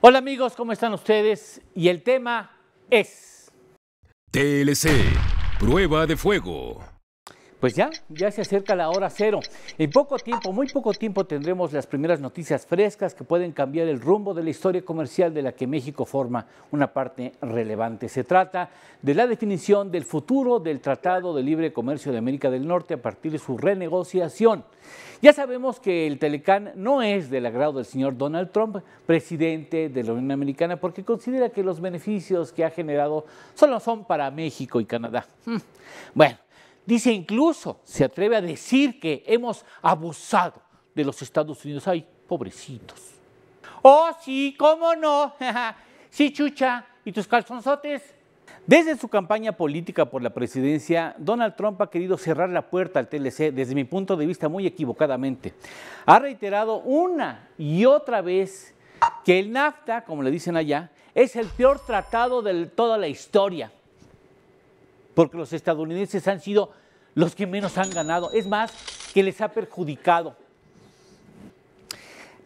Hola amigos, ¿cómo están ustedes? Y el tema es... TLC, prueba de fuego. Pues ya se acerca la hora cero. En poco tiempo, muy poco tiempo, tendremos las primeras noticias frescas que pueden cambiar el rumbo de la historia comercial de la que México forma una parte relevante. Se trata de la definición del futuro del Tratado de Libre Comercio de América del Norte a partir de su renegociación. Ya sabemos que el Telecán no es del agrado del señor Donald Trump, presidente de la Unión Americana, porque considera que los beneficios que ha generado solo son para México y Canadá. Bueno. Dice incluso, se atreve a decir que hemos abusado de los Estados Unidos. ¡Ay, pobrecitos! ¡Oh, sí, cómo no! Sí, chucha, ¿y tus calzonzotes? Desde su campaña política por la presidencia, Donald Trump ha querido cerrar la puerta al TLC, desde mi punto de vista muy equivocadamente. Ha reiterado una y otra vez que el NAFTA, como le dicen allá, es el peor tratado de toda la historia, porque los estadounidenses han sido los que menos han ganado, es más, que les ha perjudicado.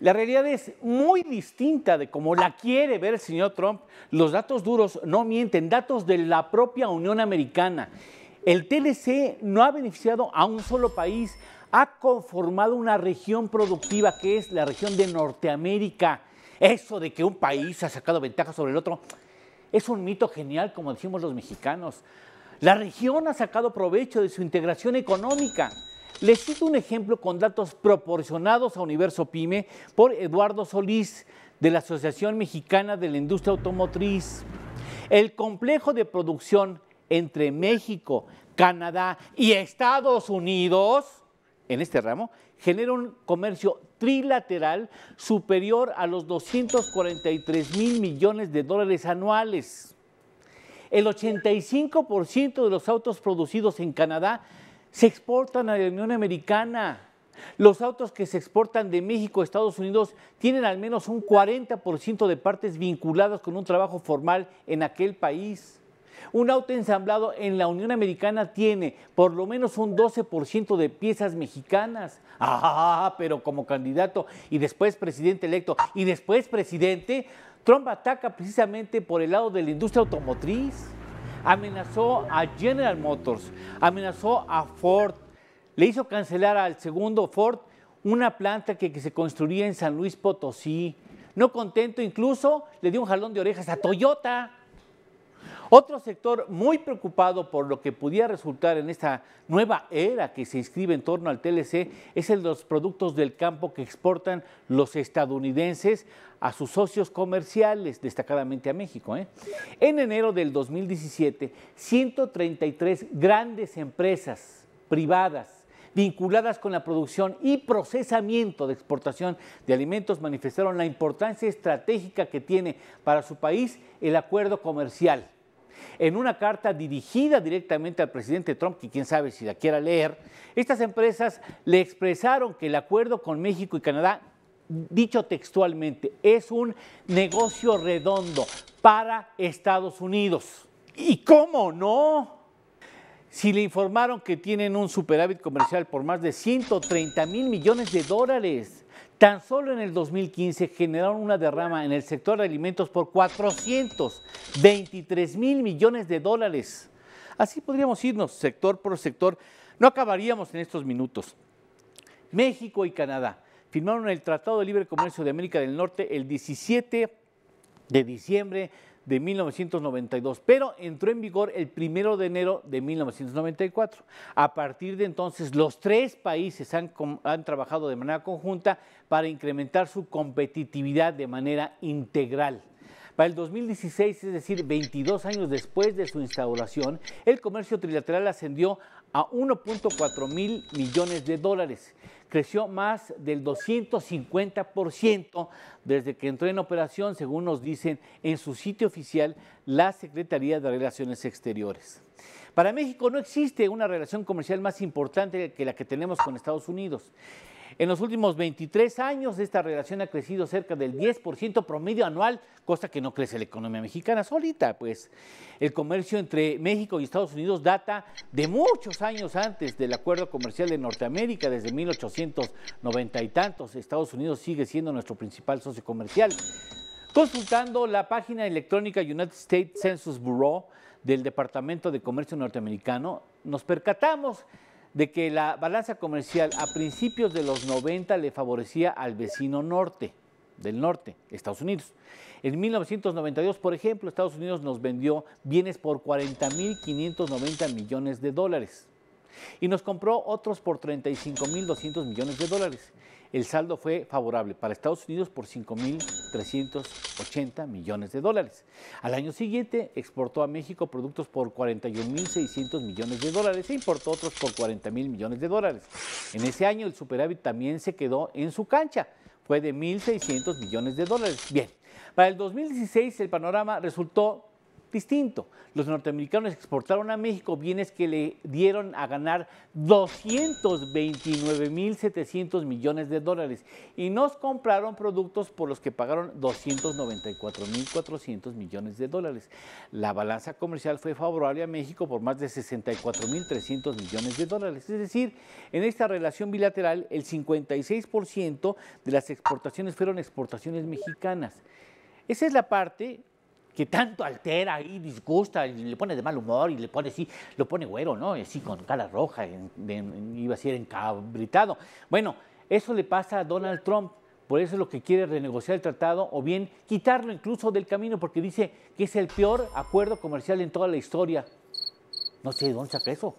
La realidad es muy distinta de cómo la quiere ver el señor Trump. Los datos duros no mienten, datos de la propia Unión Americana. El TLC no ha beneficiado a un solo país, ha conformado una región productiva que es la región de Norteamérica. Eso de que un país ha sacado ventaja sobre el otro es un mito genial, como decimos los mexicanos. La región ha sacado provecho de su integración económica. Les cito un ejemplo con datos proporcionados a Universo Pyme por Eduardo Solís, de la Asociación Mexicana de la Industria Automotriz. El complejo de producción entre México, Canadá y Estados Unidos, en este ramo, genera un comercio trilateral superior a los 243,000 millones de dólares anuales. El 85% de los autos producidos en Canadá se exportan a la Unión Americana. Los autos que se exportan de México a Estados Unidos tienen al menos un 40% de partes vinculadas con un trabajo formal en aquel país. Un auto ensamblado en la Unión Americana tiene por lo menos un 12% de piezas mexicanas. Pero como candidato y después presidente electo y después presidente, Trump ataca precisamente por el lado de la industria automotriz. Amenazó a General Motors, amenazó a Ford, le hizo cancelar al segundo Ford una planta que se construía en San Luis Potosí. No contento, incluso le dio un jalón de orejas a Toyota. Otro sector muy preocupado por lo que pudiera resultar en esta nueva era que se inscribe en torno al TLC es el de los productos del campo que exportan los estadounidenses a sus socios comerciales, destacadamente a México. En enero del 2017, 133 grandes empresas privadas vinculadas con la producción y procesamiento de exportación de alimentos manifestaron la importancia estratégica que tiene para su país el acuerdo comercial. En una carta dirigida directamente al presidente Trump, que quién sabe si la quiera leer, estas empresas le expresaron que el acuerdo con México y Canadá, dicho textualmente, es un negocio redondo para Estados Unidos. ¿Y cómo no? Si le informaron que tienen un superávit comercial por más de 130,000 millones de dólares. Tan solo en el 2015 generaron una derrama en el sector de alimentos por 423,000 millones de dólares. Así podríamos irnos sector por sector. No acabaríamos en estos minutos. México y Canadá firmaron el Tratado de Libre Comercio de América del Norte el 17 de diciembre de 1992, pero entró en vigor el 1 de enero de 1994. A partir de entonces, los tres países han trabajado de manera conjunta para incrementar su competitividad de manera integral. Para el 2016, es decir, 22 años después de su instauración, el comercio trilateral ascendió a 1.4 mil millones de dólares. Creció más del 250% desde que entró en operación, según nos dicen en su sitio oficial la Secretaría de Relaciones Exteriores. Para México no existe una relación comercial más importante que la que tenemos con Estados Unidos. En los últimos 23 años esta relación ha crecido cerca del 10% promedio anual, cosa que no crece la economía mexicana solita, pues. El comercio entre México y Estados Unidos data de muchos años antes del Acuerdo Comercial de Norteamérica, desde 1890 y tantos. Estados Unidos sigue siendo nuestro principal socio comercial. Consultando la página electrónica United States Census Bureau del Departamento de Comercio norteamericano, nos percatamos de que la balanza comercial a principios de los 90 le favorecía al vecino del norte, Estados Unidos. En 1992, por ejemplo, Estados Unidos nos vendió bienes por 40.590 millones de dólares y nos compró otros por 35.200 millones de dólares. El saldo fue favorable para Estados Unidos por 5.380 millones de dólares. Al año siguiente exportó a México productos por 41.600 millones de dólares e importó otros por 40.000 millones de dólares. En ese año el superávit también se quedó en su cancha, fue de 1.600 millones de dólares. Bien, para el 2016 el panorama resultó distinto. Los norteamericanos exportaron a México bienes que le dieron a ganar 229.700 millones de dólares y nos compraron productos por los que pagaron 294.400 millones de dólares. La balanza comercial fue favorable a México por más de 64.300 millones de dólares. Es decir, en esta relación bilateral, el 56% de las exportaciones fueron exportaciones mexicanas. Esa es la parte que tanto altera y disgusta y le pone de mal humor y le pone así, lo pone güero, ¿no? Así con cara roja, iba a ser encabritado. Bueno, eso le pasa a Donald Trump, por eso es lo que quiere renegociar el tratado o bien quitarlo incluso del camino porque dice que es el peor acuerdo comercial en toda la historia. No sé de dónde saca eso.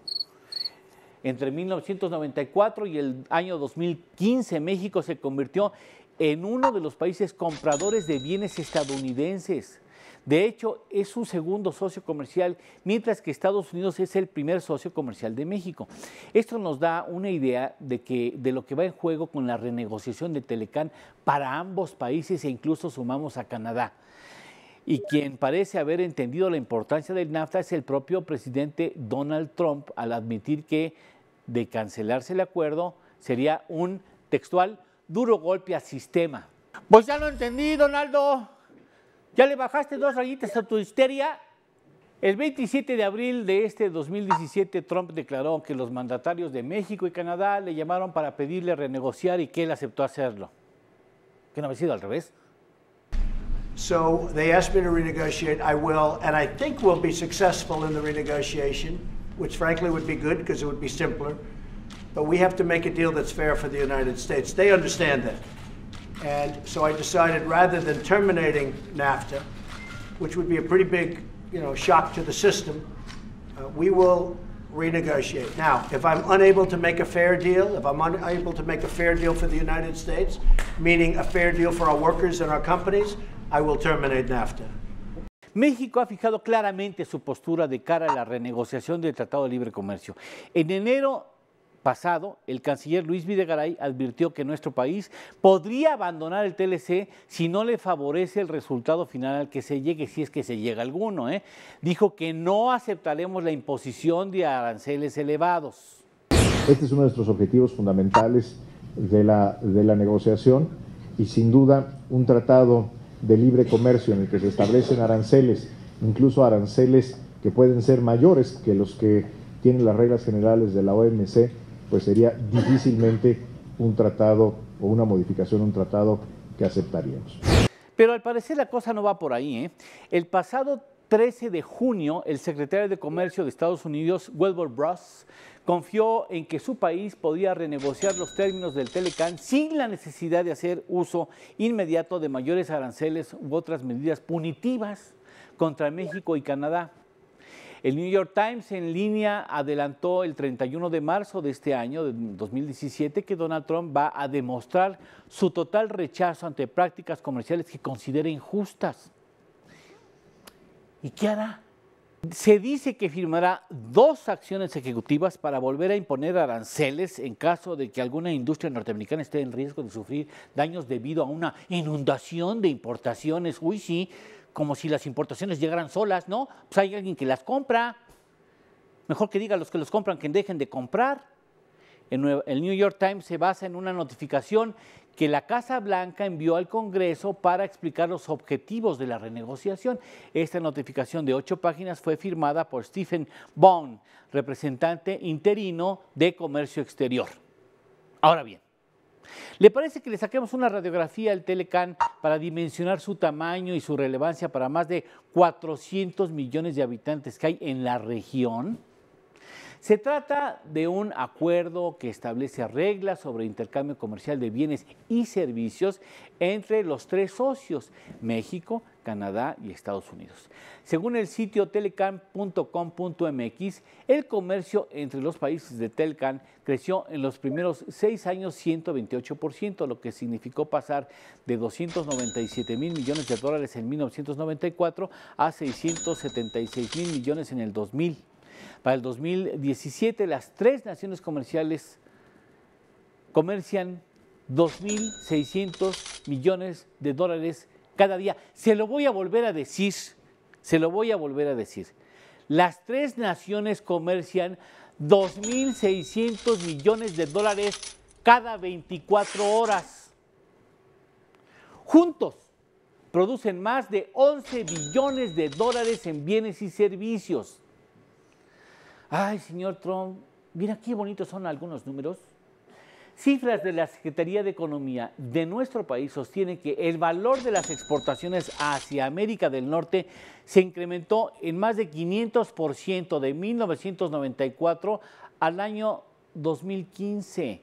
Entre 1994 y el año 2015, México se convirtió en uno de los países compradores de bienes estadounidenses. De hecho, es su segundo socio comercial, mientras que Estados Unidos es el primer socio comercial de México. Esto nos da una idea de lo que va en juego con la renegociación de Telecán para ambos países e incluso sumamos a Canadá. Y quien parece haber entendido la importancia del NAFTA es el propio presidente Donald Trump al admitir que de cancelarse el acuerdo sería un textual duro golpe al sistema. Pues ya lo entendí, Donaldo. ¿Ya le bajaste 2 rayitas a tu histeria? El 27 de abril de este 2017, Trump declaró que los mandatarios de México y Canadá le llamaron para pedirle renegociar y que él aceptó hacerlo. ¿Qué no había sido al revés? So they asked me to renegotiate. I will, and I think we'll be successful in the renegotiation, which frankly would be good because it would be simpler. But we have to make a deal that's fair for the United States. They understand that. And so I decided rather than terminating NAFTA, which would be a pretty big, shock to the system, we will renegotiate. Now, if I'm unable to make a fair deal, if I'm unable to make a fair deal for the United States, meaning a fair deal for our workers and our companies, I will terminate NAFTA. México ha fijado claramente su postura de cara a la renegociación del Tratado de Libre Comercio. En enero pasado, el canciller Luis Videgaray advirtió que nuestro país podría abandonar el TLC si no le favorece el resultado final al que se llegue, si es que se llega alguno. Dijo que no aceptaremos la imposición de aranceles elevados. Este es uno de nuestros objetivos fundamentales de la negociación y sin duda un tratado de libre comercio en el que se establecen aranceles, incluso aranceles que pueden ser mayores que los que tienen las reglas generales de la OMC, pues sería difícilmente un tratado o una modificación de un tratado que aceptaríamos. Pero al parecer la cosa no va por ahí. El pasado 13 de junio, el secretario de Comercio de Estados Unidos, Wilbur Ross, confió en que su país podía renegociar los términos del Telecán sin la necesidad de hacer uso inmediato de mayores aranceles u otras medidas punitivas contra México y Canadá. El New York Times en línea adelantó el 31 de marzo de este año, de 2017, que Donald Trump va a demostrar su total rechazo ante prácticas comerciales que considere injustas. ¿Y qué hará? Se dice que firmará 2 acciones ejecutivas para volver a imponer aranceles en caso de que alguna industria norteamericana esté en riesgo de sufrir daños debido a una inundación de importaciones. Uy, sí, como si las importaciones llegaran solas, ¿no? Pues hay alguien que las compra. Mejor que diga a los que los compran que dejen de comprar. El New York Times se basa en una notificación que la Casa Blanca envió al Congreso para explicar los objetivos de la renegociación. Esta notificación de 8 páginas fue firmada por Stephen Bond, representante interino de Comercio Exterior. Ahora bien, ¿Le parece que le saquemos una radiografía al Telecán para dimensionar su tamaño y su relevancia para más de 400 millones de habitantes que hay en la región? Se trata de un acuerdo que establece reglas sobre intercambio comercial de bienes y servicios entre los tres socios, México, Canadá y Estados Unidos. Según el sitio telecán.com.mx, el comercio entre los países de Telecán creció en los primeros 6 años 128%, lo que significó pasar de 297 mil millones de dólares en 1994 a 676 mil millones en el 2000. Para el 2017, las tres naciones comerciales comercian 2.600 millones de dólares cada día. Se lo voy a volver a decir, Las tres naciones comercian 2.600 millones de dólares cada 24 horas. Juntos producen más de 11 billones de dólares en bienes y servicios. Ay, señor Trump, mira qué bonitos son algunos números. Cifras de la Secretaría de Economía de nuestro país sostienen que el valor de las exportaciones hacia América del Norte se incrementó en más de 500% de 1994 al año 2015.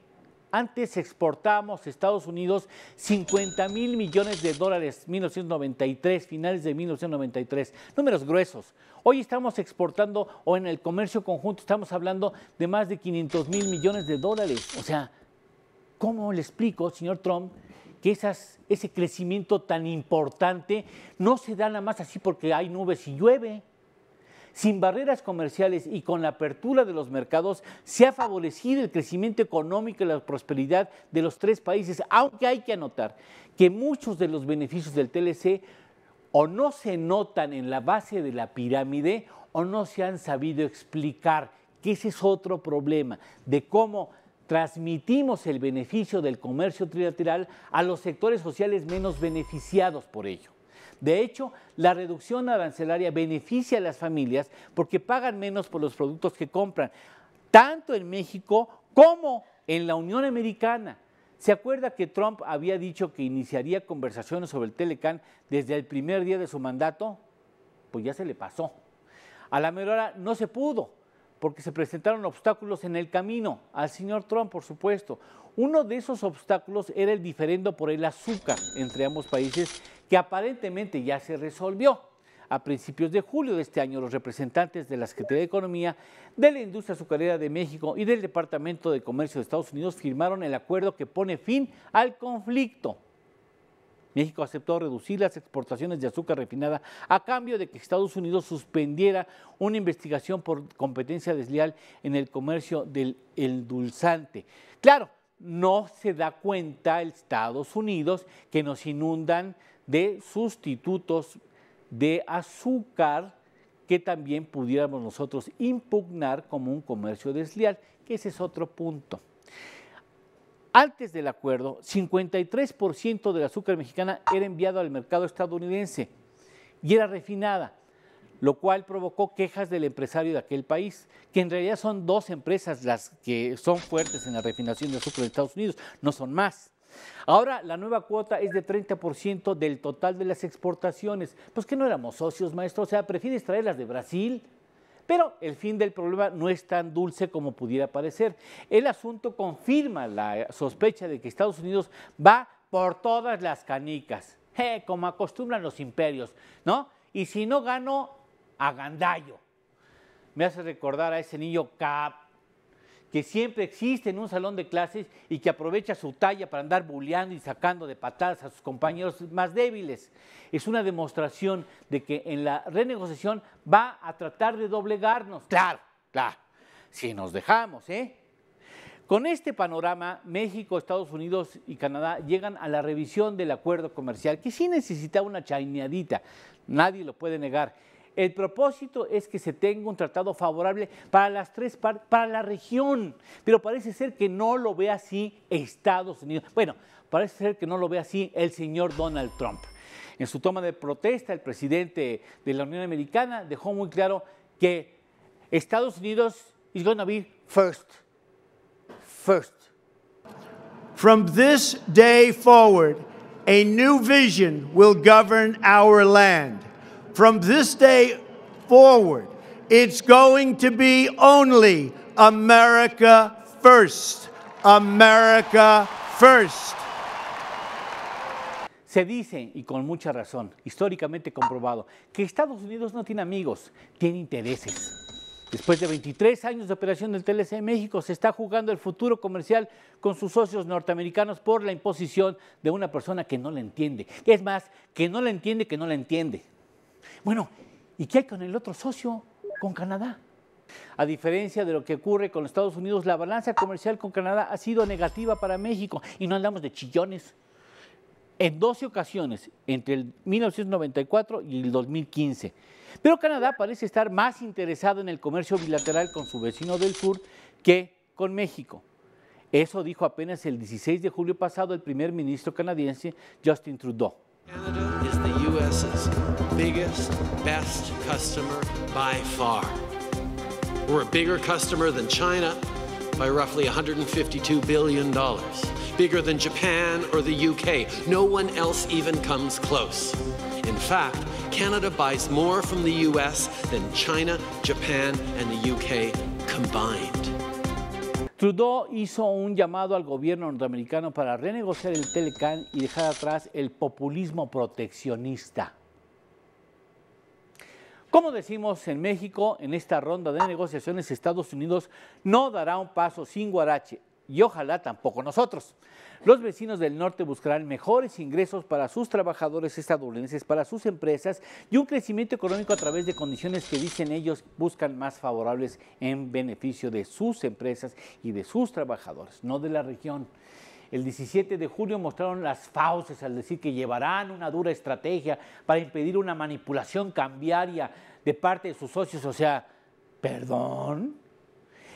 Antes exportábamos a Estados Unidos 50 mil millones de dólares, 1993, finales de 1993, números gruesos. Hoy estamos exportando, o en el comercio conjunto, estamos hablando de más de 500 mil millones de dólares. O sea, ¿cómo le explico, señor Trump, que ese crecimiento tan importante no se da nada más así porque hay nubes y llueve? Sin barreras comerciales y con la apertura de los mercados, se ha favorecido el crecimiento económico y la prosperidad de los tres países, aunque hay que anotar que muchos de los beneficios del TLC o no se notan en la base de la pirámide o no se han sabido explicar, que ese es otro problema, de cómo transmitimos el beneficio del comercio trilateral a los sectores sociales menos beneficiados por ello. De hecho, la reducción arancelaria beneficia a las familias porque pagan menos por los productos que compran, tanto en México como en la Unión Americana. ¿Se acuerda que Trump había dicho que iniciaría conversaciones sobre el Telecán desde el primer día de su mandato? Pues ya se le pasó. A la mera hora no se pudo, porque se presentaron obstáculos en el camino, al señor Trump, por supuesto. Uno de esos obstáculos era el diferendo por el azúcar entre ambos países, que aparentemente ya se resolvió. A principios de julio de este año, los representantes de la Secretaría de Economía, de la Industria Azucarera de México y del Departamento de Comercio de Estados Unidos firmaron el acuerdo que pone fin al conflicto. México aceptó reducir las exportaciones de azúcar refinada a cambio de que Estados Unidos suspendiera una investigación por competencia desleal en el comercio del endulzante. Claro, no se da cuenta Estados Unidos que nos inundan de sustitutos de azúcar que también pudiéramos nosotros impugnar como un comercio desleal, que ese es otro punto. Antes del acuerdo, 53% del azúcar mexicana era enviado al mercado estadounidense y era refinada, lo cual provocó quejas del empresario de aquel país, que en realidad son dos empresas las que son fuertes en la refinación de azúcar de Estados Unidos, no son más. Ahora la nueva cuota es de 30% del total de las exportaciones. Pues que no éramos socios, maestro, o sea, prefieres traerlas de Brasil. Pero el fin del problema no es tan dulce como pudiera parecer. El asunto confirma la sospecha de que Estados Unidos va por todas las canicas, como acostumbran los imperios, ¿no? Y si no gano, agandallo. Me hace recordar a ese niño que siempre existe en un salón de clases y que aprovecha su talla para andar bulleando y sacando de patadas a sus compañeros más débiles. Es una demostración de que en la renegociación va a tratar de doblegarnos. Claro, si nos dejamos, Con este panorama, México, Estados Unidos y Canadá llegan a la revisión del acuerdo comercial, que sí necesita una chaineadita, nadie lo puede negar. El propósito es que se tenga un tratado favorable para las tres partes, para la región, pero parece ser que no lo ve así Estados Unidos. Bueno, parece ser que no lo ve así el señor Donald Trump. En su toma de protesta, el presidente de la Unión Americana dejó muy claro que Estados Unidos is going to be first. From this day forward, a new vision will govern our land. From this day forward, it's going to be only America first. America first. Se dice, y con mucha razón, históricamente comprobado, que Estados Unidos no tiene amigos, tiene intereses. Después de 23 años de operación del TLC en México, se está jugando el futuro comercial con sus socios norteamericanos por la imposición de una persona que no le entiende. Es más, que no le entiende, que no le entiende. Bueno, ¿y qué hay con el otro socio, con Canadá? A diferencia de lo que ocurre con Estados Unidos, la balanza comercial con Canadá ha sido negativa para México y no andamos de chillones. En 12 ocasiones, entre el 1994 y el 2015. Pero Canadá parece estar más interesado en el comercio bilateral con su vecino del sur que con México. Eso dijo apenas el 16 de julio pasado el primer ministro canadiense Justin Trudeau. Canada is the U.S.'s biggest, best customer by far. We're a bigger customer than China by roughly $152 billion. Bigger than Japan or the UK. No one else even comes close. In fact, Canada buys more from the US than China, Japan, and the UK combined. Trudeau hizo un llamado al gobierno norteamericano para renegociar el TLCAN y dejar atrás el populismo proteccionista. Como decimos en México, en esta ronda de negociaciones, Estados Unidos no dará un paso sin guarache. Y ojalá tampoco nosotros. Los vecinos del norte buscarán mejores ingresos para sus trabajadores estadounidenses, para sus empresas y un crecimiento económico a través de condiciones que dicen ellos buscan más favorables en beneficio de sus empresas y de sus trabajadores, no de la región. El 17 de julio mostraron las fauces al decir que llevarán una dura estrategia para impedir una manipulación cambiaria de parte de sus socios. O sea, ¿perdón?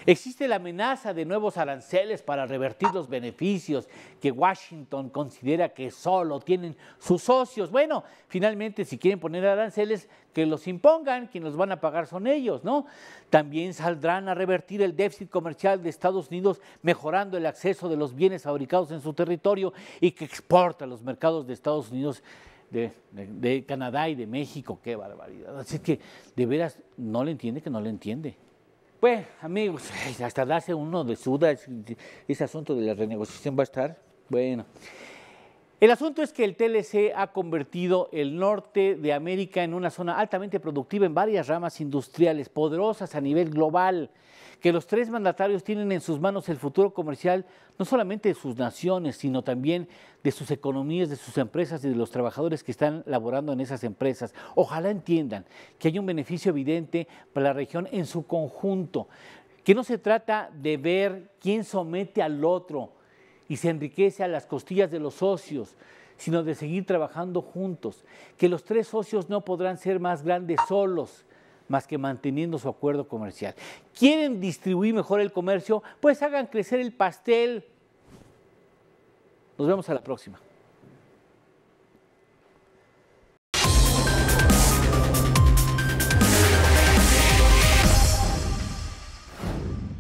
Existe la amenaza de nuevos aranceles para revertir los beneficios que Washington considera que solo tienen sus socios. Bueno, finalmente si quieren poner aranceles, que los impongan, quienes los van a pagar son ellos, ¿no? También saldrán a revertir el déficit comercial de Estados Unidos, mejorando el acceso de los bienes fabricados en su territorio y que exporta a los mercados de Estados Unidos, de Canadá y de México. ¡Qué barbaridad! Así que, de veras, no le entiende que no le entiende. Pues, amigos, hasta darse uno de suda, ese asunto de la renegociación va a estar, bueno. El asunto es que el TLC ha convertido el norte de América en una zona altamente productiva en varias ramas industriales, poderosas a nivel global, que los tres mandatarios tienen en sus manos el futuro comercial, no solamente de sus naciones, sino también de sus economías, de sus empresas y de los trabajadores que están laborando en esas empresas. Ojalá entiendan que hay un beneficio evidente para la región en su conjunto, que no se trata de ver quién somete al otro y se enriquece a las costillas de los socios, sino de seguir trabajando juntos, que los tres socios no podrán ser más grandes solos, más que manteniendo su acuerdo comercial. ¿Quieren distribuir mejor el comercio? Pues hagan crecer el pastel. Nos vemos a la próxima.